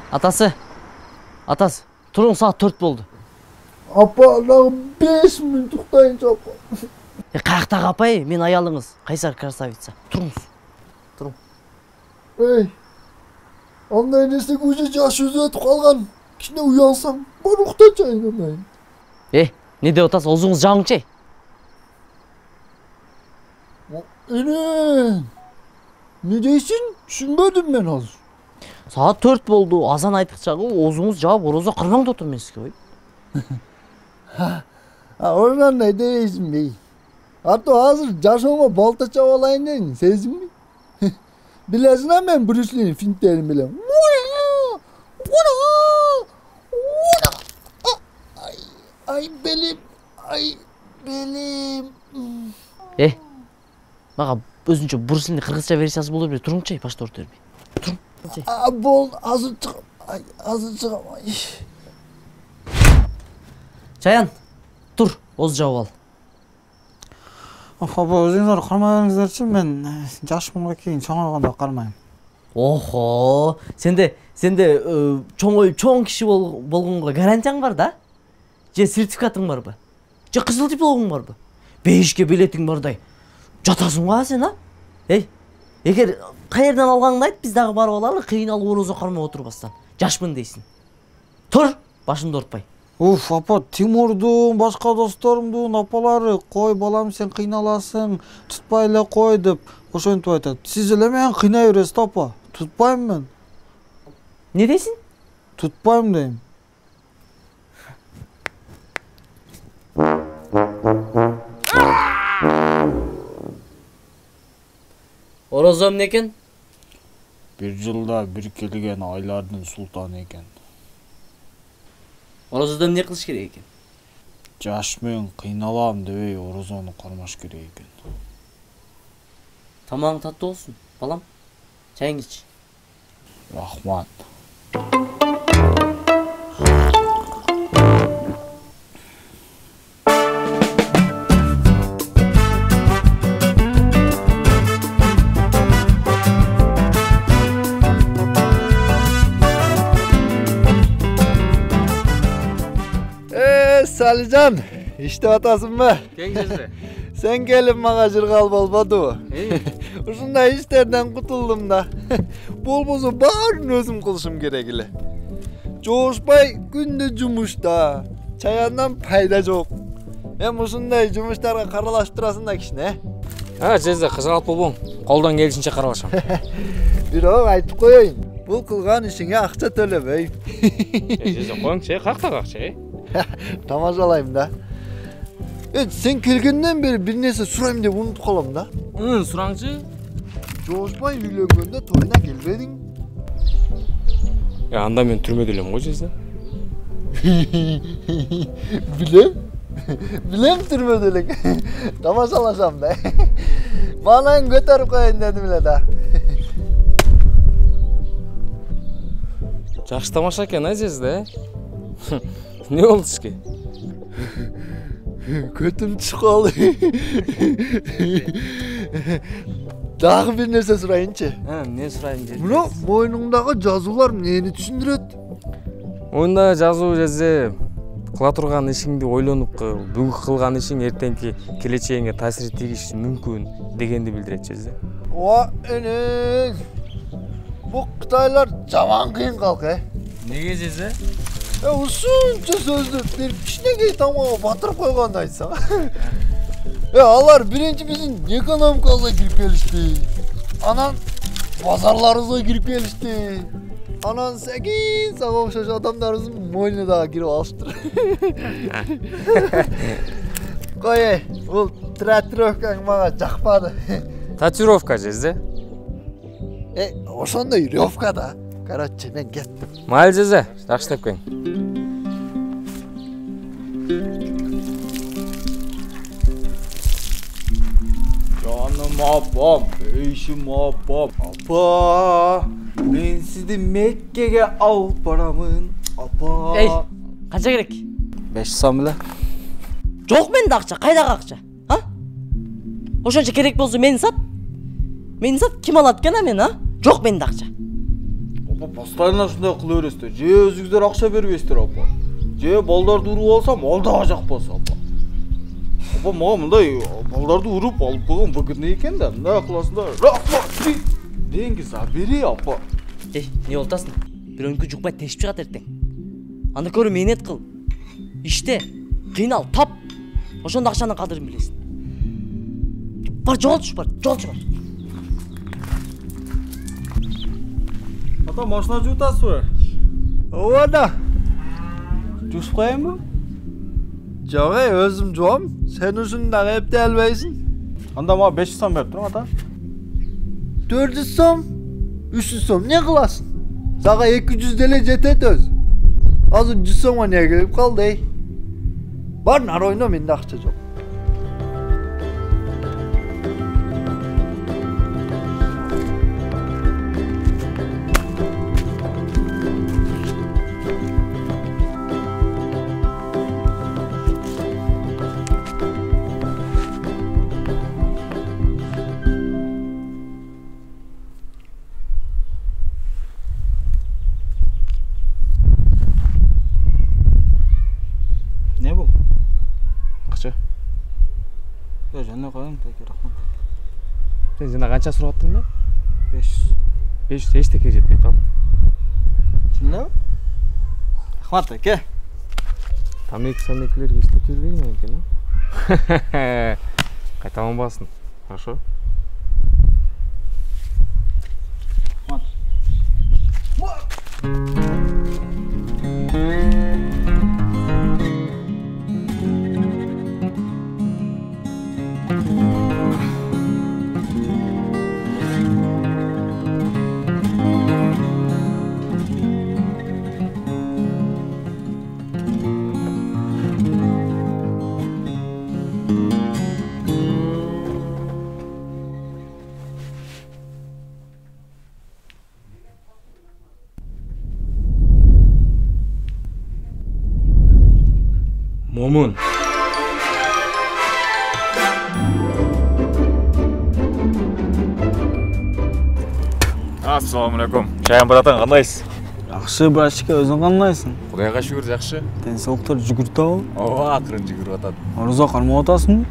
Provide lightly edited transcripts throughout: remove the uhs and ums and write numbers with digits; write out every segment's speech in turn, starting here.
Атасы, тұрың саат 4 болды. Апа, дағы 5 минут ұқтайыншы апа. Қаяқтағы апай, мен аялыңыз, Қайсар красавица. Тұрыңыз. Тұрың. Ей, андай несек өзі жаш өзетіп қалған. Кішіне ұялсам, бар ұқтайыншы айнамайын. Не деп отасы, ұзыңыз жаңыншы? Не дейсің? Түсінбедім мен азыр. Saat 4 болды, азан айтықчағы, озыңыз жауап, ороза қырмаңды отыр мен сізге, ой. Oradan ne deysin bey? Hatta hazır yaşama balta çavalayın deyin, sezin mi? Bilesin ha ben Bruce Lee'nin filmlerini bilem. Ay belim, Mağa özünce Bruce Lee'nin Kırgızca versiyası bulur bir, turun çay, başta orta örmeyin. Turun. Bol hazır çıkam. Çayan, tur, oz жауап ал. Апа, өзіңіздер қармайыңыздаршы, мен жаш болғанға кейін чоңайғанда қармаймын. Охо, сенде чоңойып чоң киши болгонго гарантияң бар да? Же сертификатың барбы? Же кызыл дипломуң барбы? Бейишке билетиң бардай. Жатасың ба сен, а? Эгер каерден алганыңды айт, биз дагы барып алалы, кыйналып орозо кармай отурбастан. Жашмын дейсиң. Тур, башымды ортпай. Уф, апа, Тимурдун, башка досторумдун апалары, кой балам сен кыйналасың, тутпай эле кой деп ошентип айтат. Сиз эле мени кыйнай бересиз, апа. Тутпайм мен. Не дейсиң? Тутпайм дейм. Орозо эмне экен? Bir жылда bir келген айлардын султаны экен. Орозодо эмне кылыш керек экен? Жаш мен кыйналам дебей орозону кармаш керек экен. Тамагың таттуу болсун, балам. Чайыңды ич. Рахмат. Salican, işte atasın mı? Kengesi. Sen gelin bana jırgal bolmadı. Uşunday işlerden kutuldum da. Bolbozu bağırın özüm kılışım gerekli. Coğuşbay günde cumuşta. Çayandan payda çok. Hem uşunday cumuşlarga karalaştırasın da kişine. Ha, Cezde, kızgalap bolboң. Koldan gelişince karalasham. Bирок айтып коеюн. Бул кылган ишиңе акча төлөбөйм. Cezde, koyuңчы, какта какча, Tamamlayayım da. Sen kelgenden beri bir neyse surayım diye unutup kalam da. Suraңчы. Coğuşbay üylөнгөндө toyuna gelmedin. Ya anda men türmödө элем го, Cezde. Bilem türmödülük. Tamaşalaşam da. Bana götürüp koyun dedim bile da. Жакшы тамаша экен, а, Cezde? Ne oldu ki? Kötüm çıkalı. Daha bir nerse surayınçı. Ne surayın dedi? Bunu moynundagı жазуулар neni düşündürөт? Oyunda жазуу Cezde, кыла турган ишиңди ойлонуп кыл, бүгүнкү кылган ишиң эртеңки келечегиңе таасир тийиши мүмкүн дегенди билдирет, Cezde. Oa eneng. Bu Kıtaylar jaman kıyın kalk Неге, Cezde? Uzunca sözlü bir kişine tamağı batırıp koygandı aytsam. Alar birinci bizim ekonomikaga girip gelişti. Anan pazarlarımıza girip gelişti. Anan sekin sağa okşaş adamlarımızın moyuna daha girip alıştır. Koy bu tatuировкаң bana çakmadı. Татуировка, Cezde. Oşanda yürüyovka da. Короче, ben gittim. Mayli, Cezde, жакшы деп коюң. апам. Апа, мен сізді Меккеге алып барамын. Апа. Ей, қанша керек? 500 сом эле. Жоқ менде ақша, қайдағы ақша? А? Ошончо керек болсо мени сат. Мени сат, ким алат экен мен, а? Жоқ менде ақша. Апа, постоянно ушундай кыла бересиздер. Же өзүңүздөр акча бербейсиздер, апа. Же балдарды уруп алсам, алдага жакпаса, апа. Апа, мага мындай балдарды уруп алып койгон выгодный экен да. Мындай кыласыңдар. Рахмат. Деньги забери, апа. Ей, не болтасың? Бирөөнүкү жукпай тешип чыгат эртең. Анда көрү мээнет кыл. Иште, кыйнал, тап. Ошондо акчанын кадырын билесиң. Бар, жоголчу бар. Ата, машина жуутасызбы? Ооба да. Жуусуп коеюнбу? Жок, өзүм жуам. Сен ушуну дагы эптей албайсың. Анда мага 500 сом берип туруң, ата. 400 сом, 300 сом не кыласың? Сага 200 деле жетет өзү. Азыр 100 сомго не келип калды, ей? Бар, нар ойно, менде акча жок. Не бул? Акча. Жана коеюн, теке, рахмат. Сен жана канча сурап аттың да? 500. 500 эчтеке жетпейт, ал. Чынбы? Рахмат, теке. Самекилерге иштетип бербейм экен, а? Кайталанбасын. Хорошо? Момун. Ассалаумалейкум. Шайын братан, кандайсыз? Жакшы, братчика, өзүң кандайсың? Кудайга шүгүр, жакшы. Денсаулыктар жүгүртабы? Ооба, акырын жүгүрүп атат. Орозо кармап атасың?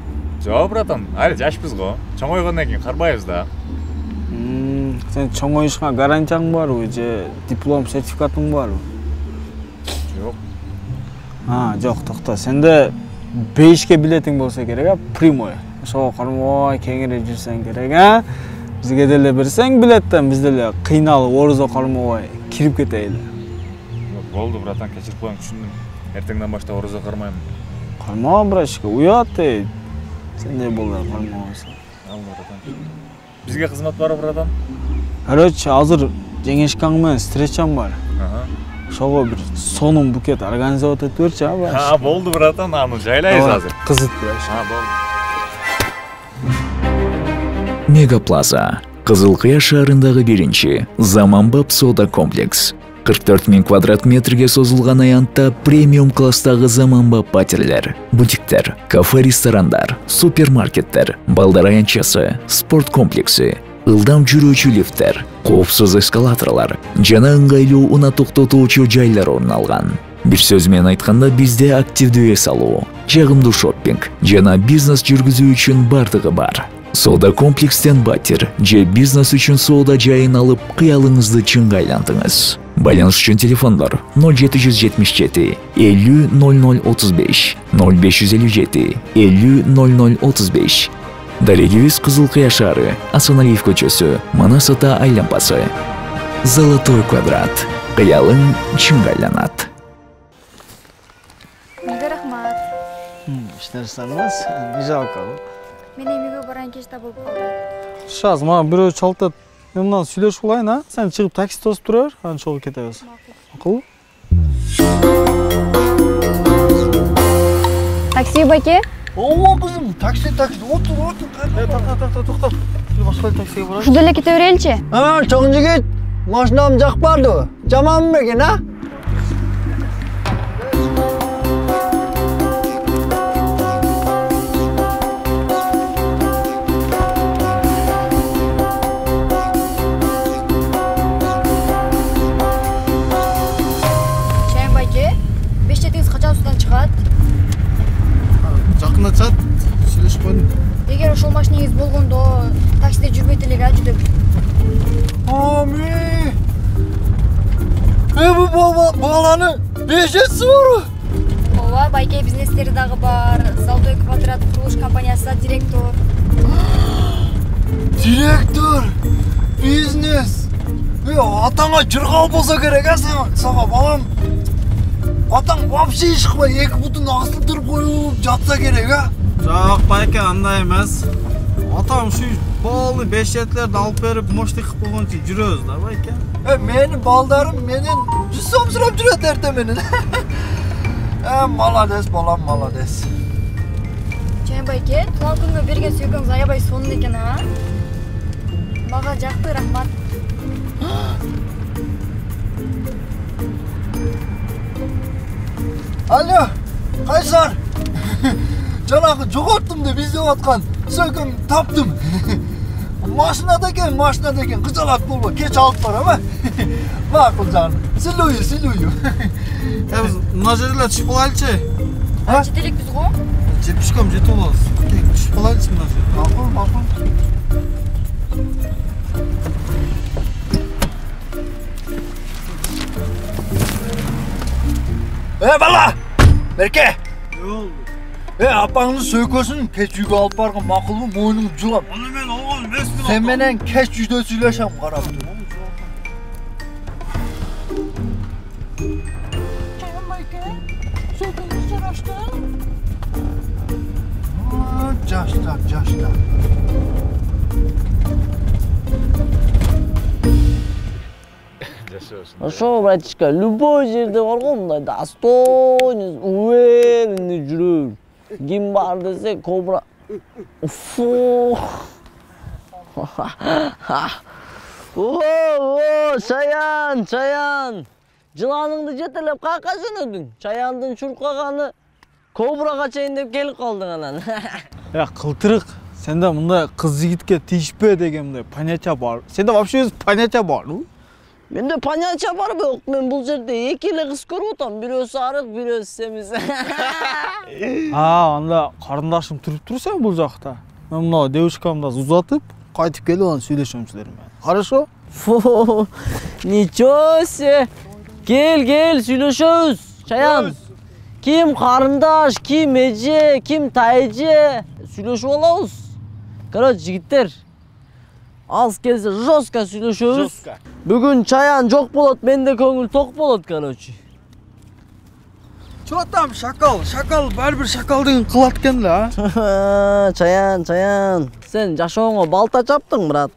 Жок, братан, али жашпыз го. Чоңойгондон кийин карбайбыз да. Сен чоңоюшка гарантияң барбы же диплом, сертификатың барбы? Жок. Жок, токто. Сенде 5ке билетиң болсо керек, а? Прямой. Ошого кармабай кеңири жүрсөң керек, а? Бизге деле берсең билеттен, биз деле кыйналып орозо кармабай кирип кетели. Болду, братан, кечирип коюң, түшүндүм. Эртеңден баштап орозо кармайм. Кармаба, братчика, уят, ей. Сендей болду, кармабайсың. Ал, братан. Бизге кызмат барбы, братан? Короче, азыр жеңешкаң менен встречам бар. Ошого бир сонун букет организовать этип берчи, а, братчика? Болду, братан, аны жайлайбыз азыр. Кызыт, братчика. Болду. Мегаплаза. Кызылкыя шаарындагы биринчи заманбап соода комплекс. 44 000 квадрат метрге созулган аянтта премиум класстагы заманбап патерлер, бутиктер, кафе-ресторандар, супермаркеттер, балдар аянтчасы, спорт комплекси, ылдам жүрүүчү лифттер, коопсуз эскалаторлор жана ыңгайлуу унаа токтотуучу жайлар орун алган. Бир сөз менен айтканда, бизде активдүү эс алуу, жагымдуу шоппинг жана бизнес жүргүзүү үчүн бардыгы бар. Соода комплекстен батир же бизнес үчүн соода жайын алып, кыялыңызды чынга айлантыңыз. Байланыш үчүн телефондор 0777 50 0035, 0557 50 0035. Дарегибиз Кызылкыя шаары, Асаналиев көчөсү, Манас ата айланпасы. Золотой квадрат. Кыялың чынга айланат. Мега рахмат. Иштер санабыз, не жалко. Мен эмеге баран кеч табылып калды. Шаз, мага бирөө чалтат. Мен мындан сүйлөшүп алайын, а? Сен чыгып такси тосуп тура бер, анан чогуу кетебиз. Макул? Такси баке, Ova kızım, taksi, otur. To'xta. Boshqa taksiga boramiz. Shu yerga ketaveraylikchi. Ha, çoğun yigit. Mashinam jaq bardi. Jamanmi ekan, ha? Chayan bayki, 5 chetingiz qachon ustidan chiqadi? Yaqinda chat, сөйлешіп qo'ydim. Agar o'sha mashinangiz bo'lganda, taksida yurmaydilar, juda. Ami. Bu balani beşesi var. Ova, bayki bizneslari dag'i bor. Zaldoy kvadrat qurilish kompaniyasida direktor. Direktör. Biznes. Atana çırgal bolsa gerek ha sana balam. Atan вообще iş qilmay, 2 butun asıl turib qo'yib jatsa gerek ha. Жоқ, байка андай емес. Атам shu bolni 5 jetlarni olib berib, moshlik qilib qo'yguncha yuramiz da, bayka. Meni baldarım menen 100 so'm so'rab juradi ertamen. Malades balam, malades. Chayan bayki, tuman kunga bergan suygangiz ayabay so'nli ekan, ha? Maga jaqdi, rahmat. Alo, Kaysar. Canakı jo'qotdim deb izlayotgan so'kim topdim. Mashinada ekan, qizaloq bo'lma, kech olib boraman. Ma'qul jonim. Siluyu. Biz muna yerlar tushib qolaylikchi. Chetelik biz-ku? Jetishkom jetib olamiz. Tushib qolaylikchi muna yerga. Ma'qul. Bala! Berke! Yo'q. Apаңның сөйкөсін кеш үйге алып барған мақұлмы, мойның жылап. Оны мен алған емеспін. Sen менен кеш үйде сөйлешем, қарап тұр. Жаштар. Ошо, братишка, любой жерде бар го мындай достойный, уверенный жүрөк. Ким бар десе, кобра. Уфу. Чаян. Жыланыңды жетелеп какка жөнөдүң? Чаяндын чуркаганы кобрага чейин деп келип калдың анан. Кылтырык. Сенде мындай кыз жигитке тийишпе деген мындай понятие бар. Сенде вообще өз понятие барбы? Менде понятие бар бек. Мен бул жерде эки эле кыз көрүп атам. Бирөөсү арык, бирөөсү семиз. Анда карындашым туруп турсаң бул жакта. Мен мына девушкамды узатып, кайтып келип анан сүйлөшөм силер менен. Хорошо? Фу, ничего себе. Gel сүйлөшөбүз. Чаян. Ким карындаш, ким эже, ким тайже сүйлөшүп алабыз. Короче, жигиттер. Аз келсе жестко сүйлөшөбүз. Бүгүн Чаян жок болот, менде көңүл ток болот, короче. Чотам шакал бәрбір шакал деген кылат экен да. Чаян. Сен жашооңо балта чаптың, брат.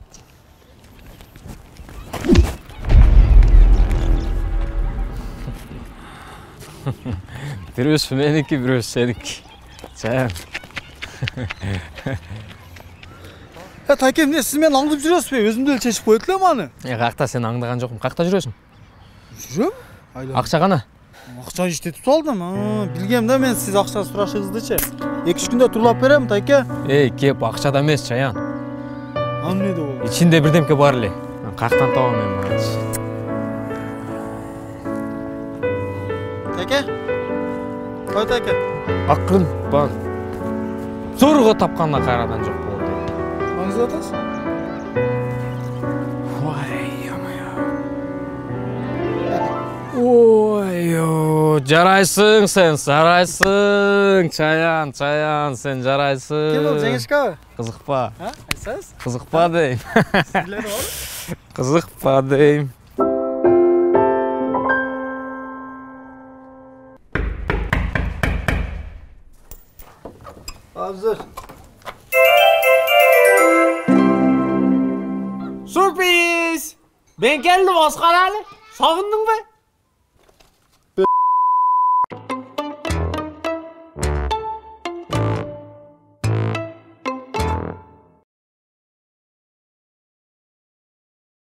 Бирөөсү меники, бирөөсү сеники. Чаян. Тайке, эмне сиз мени аңдып жүрөсүзбү? Өзүмдө эле чечип койдук эле маны. Какта сени аңдаган жокмун. Какта жүрөсүң? Жүрөм? Акча кана? Акча иштетип салдым. Билгем да мен сиз акча сурашыңыздычы. 2-3 күндө турлап берем, Тайке. Кеп, акчада эмес, Чаян. Эмне де болот? Ичинде бирдемке бар эле. Каяктан табам мен муну? Тайке? Кой Тайке? Акырын бак. Зорго тапканда кайрадан жок болду. Маңызды атасыз? Ой, жарайсың сен, жарайсың. Чаян, сен жарайсың. Кем бол, жеңишкабы? Кызыкпа. Айтсаңыз? Кызыкпа дейм. Силер бар? Кызыкпа дейм. Hazır. Sürpriz! Ben geldim Oscar Ali. Savundun mu?